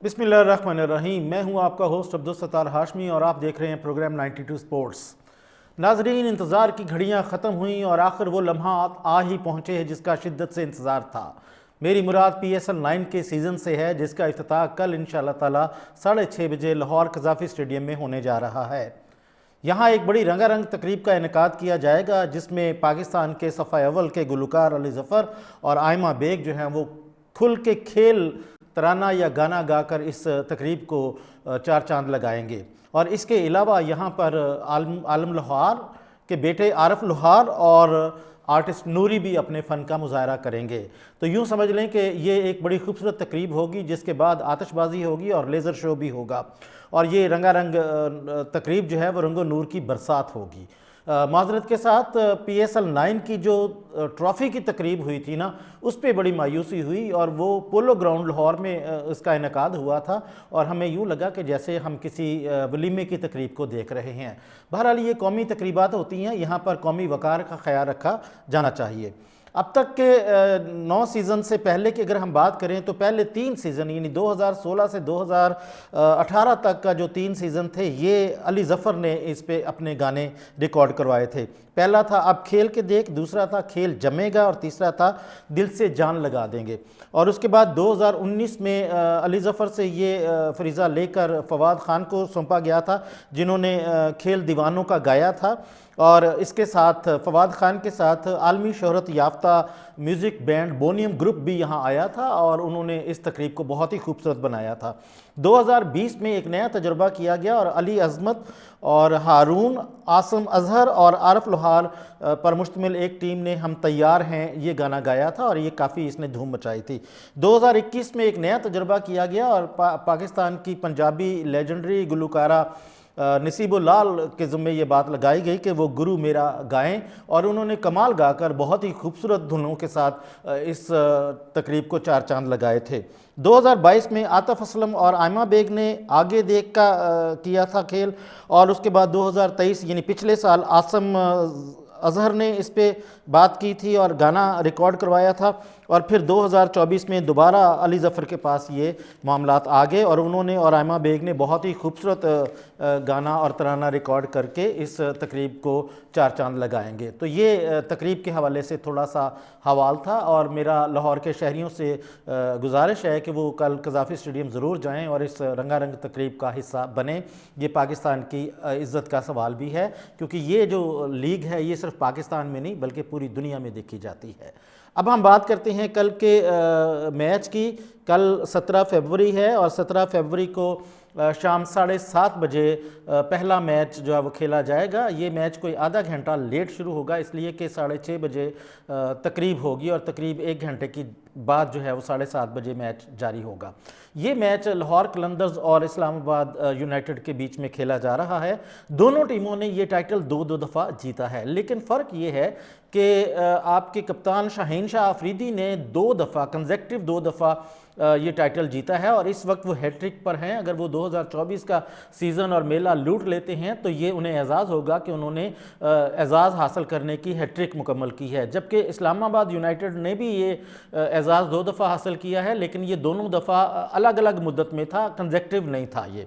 बिस्मिल्लाहिर्रहमानिर्रहीम। मैं हूं आपका होस्ट अब्दुल सत्तार हाशमी और आप देख रहे हैं प्रोग्राम 92 स्पोर्ट्स। नाजरीन, इंतज़ार की घड़ियां ख़त्म हुई और आखिर वो लम्हा आ ही पहुंचे हैं जिसका शिद्दत से इंतज़ार था। मेरी मुराद PSL 9 के सीज़न से है जिसका इफ्तिताह कल इंशाअल्लाह ताला 6:30 बजे लाहौर कज़ाफ़ी स्टेडियम में होने जा रहा है। यहाँ एक बड़ी रंगारंग तकरीब का इनेकाद किया जाएगा जिसमें पाकिस्तान के सफ़ा अव्वल के गुलकार अली ज़फ़र और आयमा बेग जो हैं वो खुल के खेल तराना या गाना गाकर इस तकरीब को चार चांद लगाएंगे। और इसके अलावा यहाँ पर आलम लोहार के बेटे आरफ लोहार और आर्टिस्ट नूरी भी अपने फ़न का मुजाहरा करेंगे। तो यूँ समझ लें कि ये एक बड़ी खूबसूरत तकरीब होगी जिसके बाद आतिशबाजी होगी और लेज़र शो भी होगा और ये रंगारंग तकरीब जो है वो रंगो नूर की बरसात होगी। माजरत के साथ PSL 9 की जो ट्रॉफ़ी की तकरीब हुई थी ना, उस पर बड़ी मायूसी हुई और वो पोलो ग्राउंड लाहौर में इसका इनेकाद हुआ था और हमें यूँ लगा कि जैसे हम किसी वलीमे की तकरीब को देख रहे हैं। बहरहाल ये कौमी तकरीबात होती हैं, यहाँ पर कौमी वक़ार का ख्याल रखा जाना चाहिए। अब तक के 9 सीज़न से पहले की अगर हम बात करें तो पहले 3 सीज़न यानी 2016 से 2018 तक का जो 3 सीज़न थे ये अली ज़फ़र ने इस पे अपने गाने रिकॉर्ड करवाए थे। पहला था अब खेल के देख, दूसरा था खेल जमेगा और तीसरा था दिल से जान लगा देंगे। और उसके बाद 2019 में अली ज़फ़र से ये फरीज़ा लेकर फवाद ख़ान को सौंपा गया था जिन्होंने खेल दीवानों का गाया था। और इसके साथ फवाद ख़ान के साथ आलमी शोहरत याफ्ता म्यूज़िक बैंड बोनियम ग्रुप भी यहाँ आया था और उन्होंने इस तकरीब को बहुत ही खूबसूरत बनाया था। 2020 में एक नया तजुर्बा किया गया और अली अज़मत और हारून, आसम अज़हर और आरफ लोहार पर मुश्तमिल एक टीम ने हम तैयार हैं ये गाना गाया था और ये काफ़ी इसने धूम मचाई थी। 2021 में एक नया तजुर्बा किया गया और पाकिस्तान की पंजाबी लेजेंडरी गुलकारा नसीबुल लाल के ज़िम्मे ये बात लगाई गई कि वो गुरु मेरा गाएं और उन्होंने कमाल गाकर बहुत ही खूबसूरत धुनों के साथ इस तकरीब को चार चांद लगाए थे। 2022 में आतिफ असलम और आयमा बेग ने आगे देख का किया था खेल और उसके बाद 2023 यानी पिछले साल आसम अज़हर ने इस पे बात की थी और गाना रिकॉर्ड करवाया था और फिर 2024 में दोबारा अली ज़फ़र के पास ये मामलात आ गए और उन्होंने और आयमा बेग ने बहुत ही खूबसूरत गाना और तराना रिकॉर्ड करके इस तकरीब को चार चांद लगाएंगे। तो ये तकरीब के हवाले से थोड़ा सा हवाल था और मेरा लाहौर के शहरियों से गुजारिश है कि वो कल कज़ाफ़ी स्टेडियम ज़रूर जाएँ और इस रंगारंग तकरीब का हिस्सा बने। ये पाकिस्तान की इज़्ज़त का सवाल भी है क्योंकि ये जो लीग है ये सिर्फ पाकिस्तान में नहीं बल्कि पूरी दुनिया में देखी जाती है। अब हम बात करते हैं कल के मैच की। कल 17 फरवरी है और 17 फरवरी को शाम 7:30 बजे पहला मैच जो है वो खेला जाएगा। ये मैच कोई आधा घंटा लेट शुरू होगा इसलिए कि 6:30 बजे तकरीब होगी और तकरीब 1 घंटे की बाद जो है वो 7:30 बजे मैच जारी होगा। ये मैच लाहौर कलंदर्स और इस्लामाबाद यूनाइटेड के बीच में खेला जा रहा है। दोनों टीमों ने ये टाइटल दो दफ़ा जीता है लेकिन फ़र्क ये है कि आपके कप्तान शाहीन शाह अफरीदी ने 2 दफ़ा कंसेक्टिव 2 दफ़ा ये टाइटल जीता है और इस वक्त वो हैट्रिक पर हैं। अगर वो 2024 का सीज़न और मेला लूट लेते हैं तो ये उन्हें एजाज़ होगा कि उन्होंने एजाज़ हासिल करने की हैट्रिक मुकम्मल की है। जबकि इस्लामाबाद यूनाइटेड ने भी ये एजाज़ 2 दफ़ा हासिल किया है लेकिन ये दोनों दफ़ा अलग अलग मुद्दत में था, कंसेक्टिव नहीं था ये।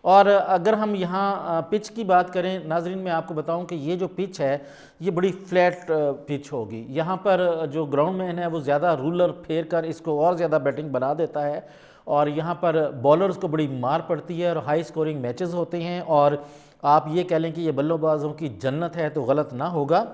और अगर हम यहाँ पिच की बात करें नाजरीन, मैं आपको बताऊं कि ये जो पिच है ये बड़ी फ्लैट पिच होगी। यहाँ पर जो ग्राउंडमैन है वो ज़्यादा रूलर फेर कर इसको और ज़्यादा बैटिंग बना देता है और यहाँ पर बॉलर्स को बड़ी मार पड़ती है और हाई स्कोरिंग मैचेस होते हैं और आप ये कह लें कि ये बल्लेबाजों की जन्नत है तो गलत ना होगा।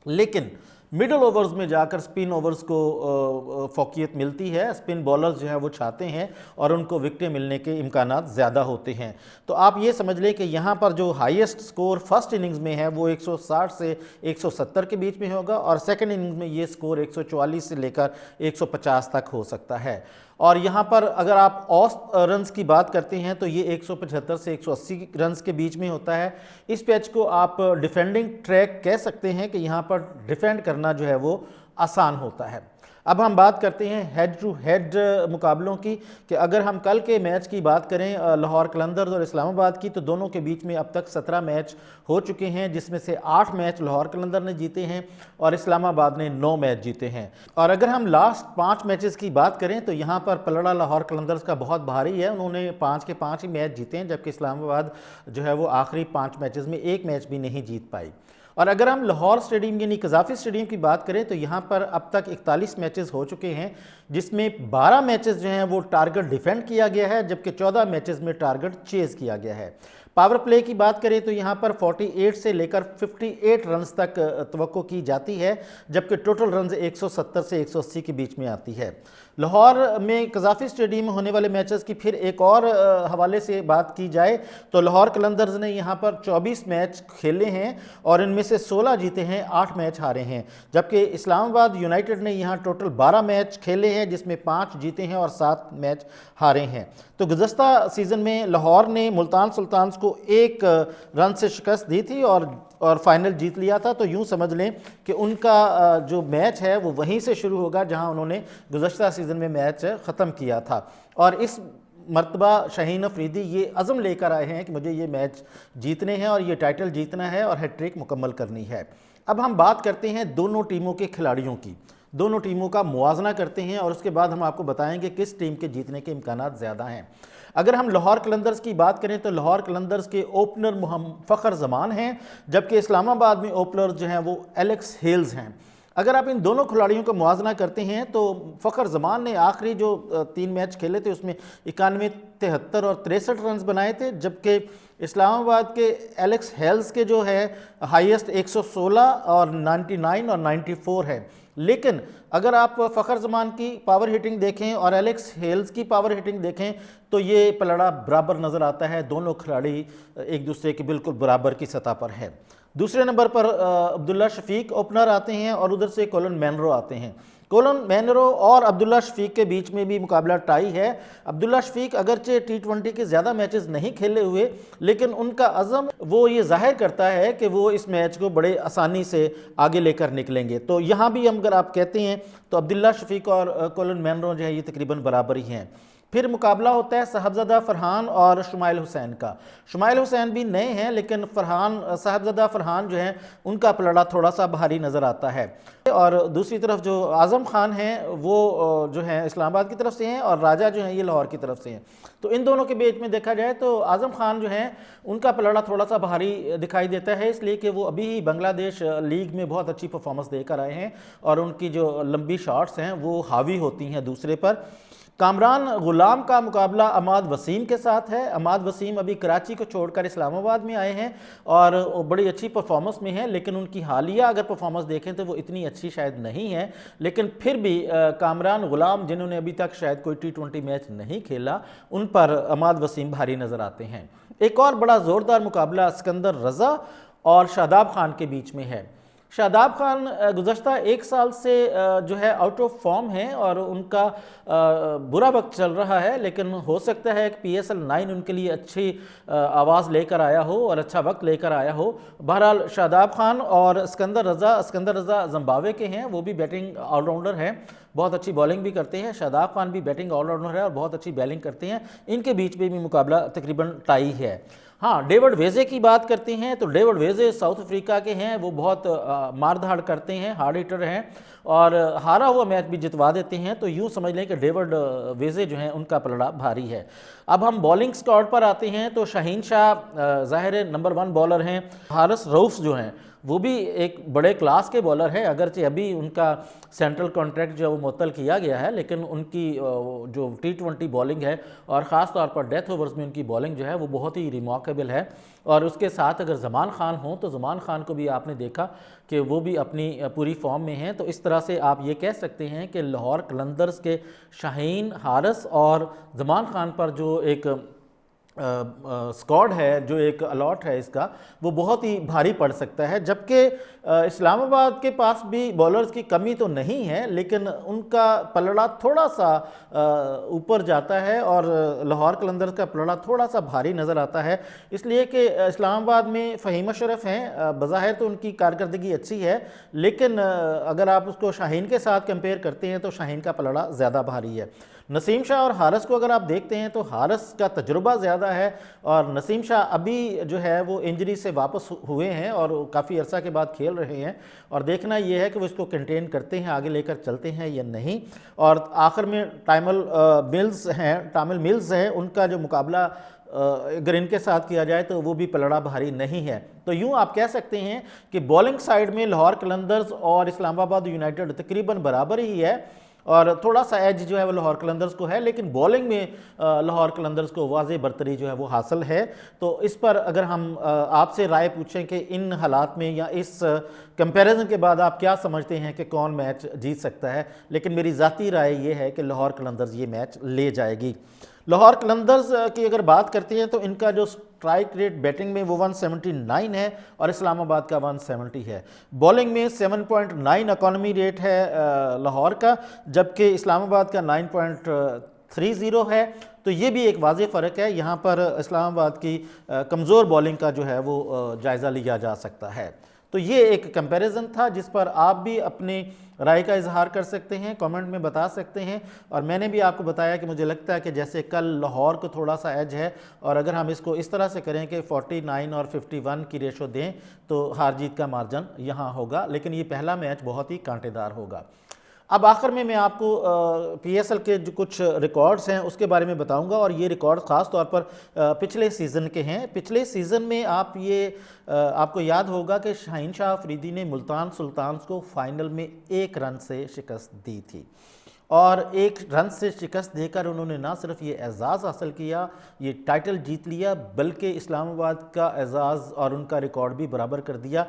लेकिन मिडल ओवर्स में जाकर स्पिन ओवर्स को फोकियत मिलती है, स्पिन बॉलर्स जो हैं वो चाहते हैं और उनको विकेटें मिलने के इम्कानात ज़्यादा होते हैं। तो आप ये समझ लें कि यहाँ पर जो हाईएस्ट स्कोर फर्स्ट इनिंग्स में है वो 160 से 170 के बीच में होगा और सेकंड इनिंग्स में ये स्कोर 144 से लेकर 150 तक हो सकता है। और यहाँ पर अगर आप औसत रन्स की बात करते हैं तो ये 175 से 180 रन्स के बीच में होता है। इस पैच को आप डिफेंडिंग ट्रैक कह सकते हैं कि यहाँ पर डिफेंड करना जो है वो आसान होता है। अब हम बात करते हैं हेड टू हेड मुकाबलों की, कि अगर हम कल के मैच की बात करें लाहौर कलंदर्स और इस्लामाबाद की, तो दोनों के बीच में अब तक 17 मैच हो चुके हैं, जिसमें से 8 मैच लाहौर कलंदर ने जीते हैं और इस्लामाबाद ने 9 मैच जीते हैं। और अगर हम लास्ट 5 मैचेस की बात करें तो यहाँ पर पलड़ा लाहौर कलंदर्स का बहुत भारी है, उन्होंने 5 के 5 ही मैच जीते हैं, जबकि इस्लामाबाद जो है वो आखिरी 5 मैचेस में एक मैच भी नहीं जीत पाई। और अगर हम लाहौर स्टेडियम यानी कज़ाफ़ी स्टेडियम की बात करें तो यहाँ पर अब तक 41 मैचेस हो चुके हैं, जिसमें 12 मैचेस जो हैं वो टारगेट डिफेंड किया गया है, जबकि 14 मैचेस में टारगेट चेज़ किया गया है। पावर प्ले की बात करें तो यहाँ पर 48 से लेकर 58 रन्स तक तवक्को की जाती है, जबकि टोटल रन्स 170 से 180 के बीच में आती है। लाहौर में कज़ाफ़ी स्टेडियम में होने वाले मैचेस की फिर एक और हवाले से बात की जाए तो लाहौर कलंदर्स ने यहाँ पर 24 मैच खेले हैं और इनमें से 16 जीते हैं, 8 मैच हारे हैं, जबकि इस्लामाबाद यूनाइटेड ने यहाँ टोटल 12 मैच खेले हैं, जिसमें 5 जीते हैं और 7 मैच हारे हैं। तो गुज़श्ता सीज़न में लाहौर ने मुल्तान सुल्तान्स को 1 रन से शिकस्त दी थी और फाइनल जीत लिया था। तो यूँ समझ लें कि उनका जो मैच है वो वहीं से शुरू होगा जहां उन्होंने गुज़श्ता सीज़न में मैच ख़त्म किया था। और इस मरतबा शाहीन अफरीदी ये अज़म लेकर आए हैं कि मुझे ये मैच जीतने हैं और ये टाइटल जीतना है और हैट्रिक मुकम्मल करनी है। अब हम बात करते हैं दोनों टीमों के खिलाड़ियों की, दोनों टीमों का मुआवजा करते हैं और उसके बाद हम आपको बताएंगे किस टीम के जीतने के इम्कानात ज़्यादा हैं। अगर हम लाहौर कलंदर्स की बात करें तो लाहौर कलंदर्स के ओपनर फ़खर जमान हैं, जबकि इस्लामाबाद में ओपनर जो हैं वो एलेक्स हेल्स हैं। अगर आप इन दोनों खिलाड़ियों का मुआवजा करते हैं तो फ़खर जमान ने आखिरी जो 3 मैच खेले थे उसमें 91, 73 और 63 रन बनाए थे, जबकि इस्लामाबाद के एलेक्स हेल्स के जो है हाईएस्ट 116 और 99 और 94 है। लेकिन अगर आप फ़खर जमान की पावर हिटिंग देखें और एलेक्स हेल्स की पावर हिटिंग देखें तो ये पलड़ा बराबर नज़र आता है, दोनों खिलाड़ी एक दूसरे के बिल्कुल बराबर की सतह पर है। दूसरे नंबर पर अब्दुल्ला शफीक ओपनर आते हैं और उधर से कोलन मैनरो आते हैं। कोलन मैनरो और अब्दुल्ला शफीक के बीच में भी मुकाबला टाई है। अब्दुल्ला शफीक अगरचे T20 के ज़्यादा मैचेस नहीं खेले हुए, लेकिन उनका अज़म वो ये जाहिर करता है कि वो इस मैच को बड़े आसानी से आगे लेकर निकलेंगे। तो यहाँ भी हम अगर आप कहते हैं तो अब्दुल्ला शफीक और कोलन मैनरो जो है ये तकरीबन बराबर ही हैं। फिर मुकाबला होता है साहबजादा फरहान और शुमाइल हुसैन का। शुमाइल हुसैन भी नए हैं, लेकिन साहबजादा फरहान जो हैं उनका पलड़ा थोड़ा सा भारी नज़र आता है। और दूसरी तरफ जो आज़म खान हैं वो जो हैं इस्लामाबाद की तरफ से हैं और राजा जो हैं ये लाहौर की तरफ से हैं। तो इन दोनों के बीच में देखा जाए तो आज़म खान जो हैं उनका पलड़ा थोड़ा सा भारी दिखाई देता है, इसलिए कि वो अभी ही बांग्लादेश लीग में बहुत अच्छी परफॉर्मेंस देकर आए हैं और उनकी जो लंबी शॉट्स हैं वो हावी होती हैं दूसरे पर। कामरान गुलाम का मुकाबला अमाद वसीम के साथ है। अमाद वसीम अभी कराची को छोड़कर इस्लामाबाद में आए हैं और बड़ी अच्छी परफॉर्मेंस में हैं, लेकिन उनकी हालिया अगर परफॉर्मेंस देखें तो वो इतनी अच्छी शायद नहीं है। लेकिन फिर भी कामरान गुलाम जिन्होंने अभी तक शायद कोई T20 मैच नहीं खेला, उन पर अमाद वसीम भारी नज़र आते हैं। एक और बड़ा ज़ोरदार मुकाबला सिकंदर रज़ा और शादाब खान के बीच में है। शादाब खान गुज़श्ता 1 साल से जो है आउट ऑफ फॉर्म है और उनका बुरा वक्त चल रहा है, लेकिन हो सकता है कि PSL 9 उनके लिए अच्छी आवाज़ लेकर आया हो और अच्छा वक्त लेकर आया हो। बहरहाल शादाब खान और सिकंदर रज़ा ज़िम्बाब्वे के हैं, वो भी बैटिंग ऑलराउंडर हैं, बहुत अच्छी बॉलिंग भी करते हैं। शादाब खान भी बैटिंग ऑलराउंडर है और बहुत अच्छी बॉलिंग करते हैं। इनके बीच में भी मुकाबला तकरीबन टाई है। हाँ, डेविड वेजे की बात करते हैं तो डेविड वेजे साउथ अफ्रीका के हैं, वो बहुत मार धाड़ करते हैं, हार्ड हिटर हैं और हारा हुआ मैच भी जितवा देते हैं। तो यूँ समझ लें कि डेविड वेजे जो हैं उनका पलड़ा भारी है। अब हम बॉलिंग स्क्वाड पर आते हैं तो शाहीन शाह ज़ाहिर नंबर 1 बॉलर हैं। हारिस रऊफ जो हैं वो भी एक बड़े क्लास के बॉलर हैं, अगरचे अभी उनका सेंट्रल कॉन्ट्रैक्ट जो है वो मुअत्तल किया गया है, लेकिन उनकी जो T20 बॉलिंग है और ख़ास तौर पर डेथ ओवर्स में उनकी बॉलिंग जो है वो बहुत ही रिमार्केबल है। और उसके साथ अगर ज़मान खान हो तो ज़मान खान को भी आपने देखा कि वो भी अपनी पूरी फॉर्म में हैं। तो इस तरह से आप ये कह सकते हैं कि लाहौर कलंदर्स के शाहीन, हारिस और ज़मान खान पर जो एक स्क्वाड है, जो एक अलॉट है इसका, वो बहुत ही भारी पड़ सकता है। जबकि इस्लामाबाद के पास भी बॉलर्स की कमी तो नहीं है, लेकिन उनका पलड़ा थोड़ा सा ऊपर जाता है और लाहौर कलंदर्स का पलड़ा थोड़ा सा भारी नज़र आता है, इसलिए कि इस्लामाबाद में फ़हीम अशरफ हैं। बज़ाहिर तो उनकी कारकर्दगी अच्छी है, लेकिन अगर आप उसको शाहीन के साथ कंपेयर करते हैं तो शाहीन का पलड़ा ज़्यादा भारी है। नसीम शाह और हारिस को अगर आप देखते हैं तो हारिस का तजुर्बा ज़्यादा है और नसीम शाह अभी जो है वो इंजरी से वापस हुए हैं और काफ़ी अरसा के बाद खेल रहे हैं, और देखना ये है कि वो इसको कंटेन करते हैं, आगे लेकर चलते हैं या नहीं। और आखिर में टामिल मिल्स हैं, उनका जो मुकाबला अगर इनके साथ किया जाए तो वो भी पलड़ा भारी नहीं है। तो यूँ आप कह सकते हैं कि बॉलिंग साइड में लाहौर कलंदर्स और इस्लामाबाद यूनाइटेड तकरीबन बराबर ही है और थोड़ा सा एज जो है वो लाहौर कलंदर्स को है, लेकिन बॉलिंग में लाहौर कलंदर्स को वाज़े बरतरी जो है वो हासिल है। तो इस पर अगर हम आपसे राय पूछें कि इन हालात में या इस कंपैरिजन के बाद आप क्या समझते हैं कि कौन मैच जीत सकता है, लेकिन मेरी ज़ाती राय ये है कि लाहौर कलंदर्स ये मैच ले जाएगी। लाहौर कलंदर्स की अगर बात करते हैं तो इनका जो स्ट्राइक रेट बैटिंग में वो 179 है और इस्लामाबाद का 170 है। बॉलिंग में 7.9 इकॉनमी रेट है लाहौर का, जबकि इस्लामाबाद का 9.30 है। तो ये भी एक वाज़ेह फ़र्क है। यहाँ पर इस्लामाबाद की कमज़ोर बॉलिंग का जो है वो जायज़ा लिया जा सकता है। तो ये एक कंपैरिजन था जिस पर आप भी अपनी राय का इजहार कर सकते हैं, कमेंट में बता सकते हैं। और मैंने भी आपको बताया कि मुझे लगता है कि जैसे कल लाहौर को थोड़ा सा एज है, और अगर हम इसको इस तरह से करें कि 49 और 51 की रेशो दें तो हार जीत का मार्जिन यहाँ होगा, लेकिन ये पहला मैच बहुत ही कांटेदार होगा। अब आखिर में मैं आपको पीएसएल के जो कुछ रिकॉर्ड्स हैं उसके बारे में बताऊंगा, और ये रिकॉर्ड ख़ास तौर पर पिछले सीज़न के हैं। पिछले सीज़न में आपको याद होगा कि शाहीन शाह अफरीदी ने मुल्तान सुल्तान्स को फाइनल में 1 रन से शिकस्त दी थी, और 1 रन से शिकस्त देकर उन्होंने ना सिर्फ ये एजाज़ हासिल किया, ये टाइटल जीत लिया, बल्कि इस्लामाबाद का एजाज़ और उनका रिकॉर्ड भी बराबर कर दिया।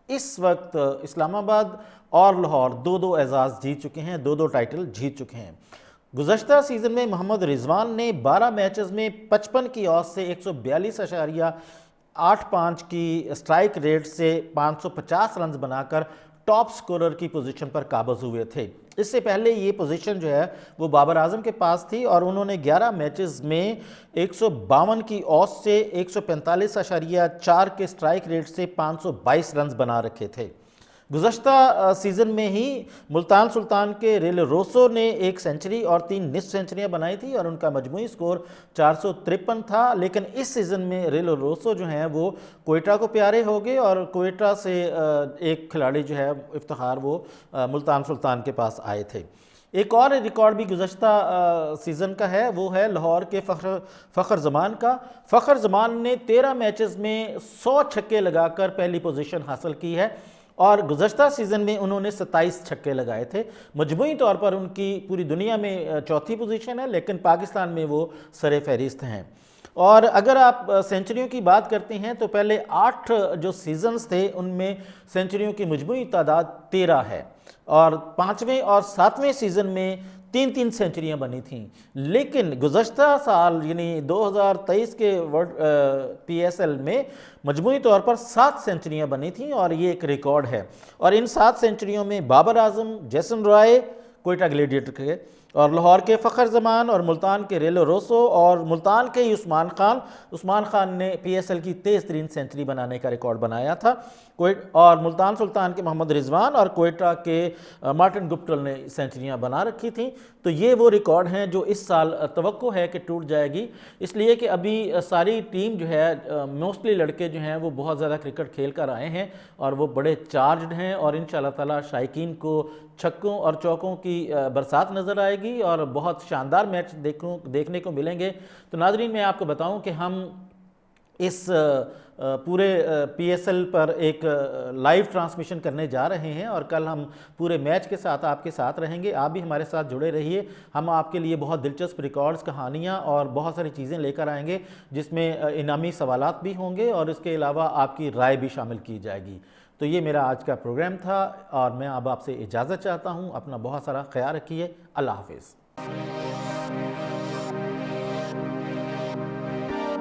इस वक्त इस्लामाबाद और लाहौर 2-2 एजाज़ जीत चुके हैं, 2-2 टाइटल जीत चुके हैं। गुज़श्ता सीज़न में मोहम्मद रिजवान ने 12 मैचेस में 55 की औसत से 142.85 की स्ट्राइक रेट से 550 रन बनाकर टॉप स्कोरर की पोजीशन पर काबज़ हुए थे। इससे पहले ये पोजीशन जो है वो बाबर आजम के पास थी और उन्होंने 11 मैचेस में 152 की औसत से 145.4 के स्ट्राइक रेट से 522 रन बना रखे थे। गुज़श्ता सीज़न में ही मुल्तान सुल्तान के रेल रोसो ने 1 सेंचुरी और 3 निस्फ सेंचुरियाँ बनाई थी और उनका मजमूई स्कोर 453 था। लेकिन इस सीज़न में रेल रोसो जो हैं वो कोयटा को प्यारे हो गए और कोयटा से एक खिलाड़ी जो है इफ्तिखार वो मुल्तान सुल्तान के पास आए थे। एक और रिकॉर्ड भी गुज़श्ता सीज़न का है, वो है लाहौर के फ़खर ज़मान का। फ़खर ज़मान ने 13 मैचेस में 100 छक्के लगाकर पहली पोजीशन हासिल की है और गुज़श्ता सीज़न में उन्होंने 27 छक्के लगाए थे। मजमूई तौर पर उनकी पूरी दुनिया में चौथी पोजीशन है, लेकिन पाकिस्तान में वो सरे फहरिस्त हैं। और अगर आप सेंचुरियों की बात करते हैं तो पहले 8 जो सीजन्स थे उनमें सेंचुरियों की मजमूई तादाद 13 है और 5वें और 7वें सीज़न में 3-3 सेंचुरियाँ बनी थीं। लेकिन गुज़श्ता साल यानी 2023 के PSL में मजमूई तौर पर 7 सेंचुरियाँ बनी थीं और ये एक रिकॉर्ड है। और इन 7 सेंचुरियों में बाबर आजम, जैसन रॉय कोयटा ग्लेडिएटर के, और लाहौर के फ़खर ज़मान और मुल्तान के रेलो रोसो और मुल्तान के ही उस्मान खान ने PSL की तेज़ तरीन सेंचुरी बनाने का रिकॉर्ड बनाया था। और मुल्तान सुल्तान के मोहम्मद रिजवान और कोयटा के मार्टिन गुप्टिल ने सेंचुरियां बना रखी थी। तो ये वो रिकॉर्ड हैं जो इस साल तवक्को है कि टूट जाएगी, इसलिए कि अभी सारी टीम जो है मोस्टली लड़के जो हैं वो बहुत ज़्यादा क्रिकेट खेल कर आए हैं और वो बड़े चार्जड हैं और इंशाअल्लाह ताला शायकीन को छक्कों और चौकों की बरसात नज़र आएगी और बहुत शानदार मैच देखने को मिलेंगे। तो नाज़रीन, मैं आपको बताऊं कि हम इस पूरे PSL पर एक लाइव ट्रांसमिशन करने जा रहे हैं और कल हम पूरे मैच के साथ आपके साथ रहेंगे। आप भी हमारे साथ जुड़े रहिए। हम आपके लिए बहुत दिलचस्प रिकॉर्ड्स, कहानियाँ और बहुत सारी चीज़ें लेकर आएंगे जिसमें इनामी सवालात भी होंगे और इसके अलावा आपकी राय भी शामिल की जाएगी। तो ये मेरा आज का प्रोग्राम था और मैं अब आपसे इजाज़त चाहता हूँ। अपना बहुत सारा ख्याल रखिए। अल्लाह हाफिज़।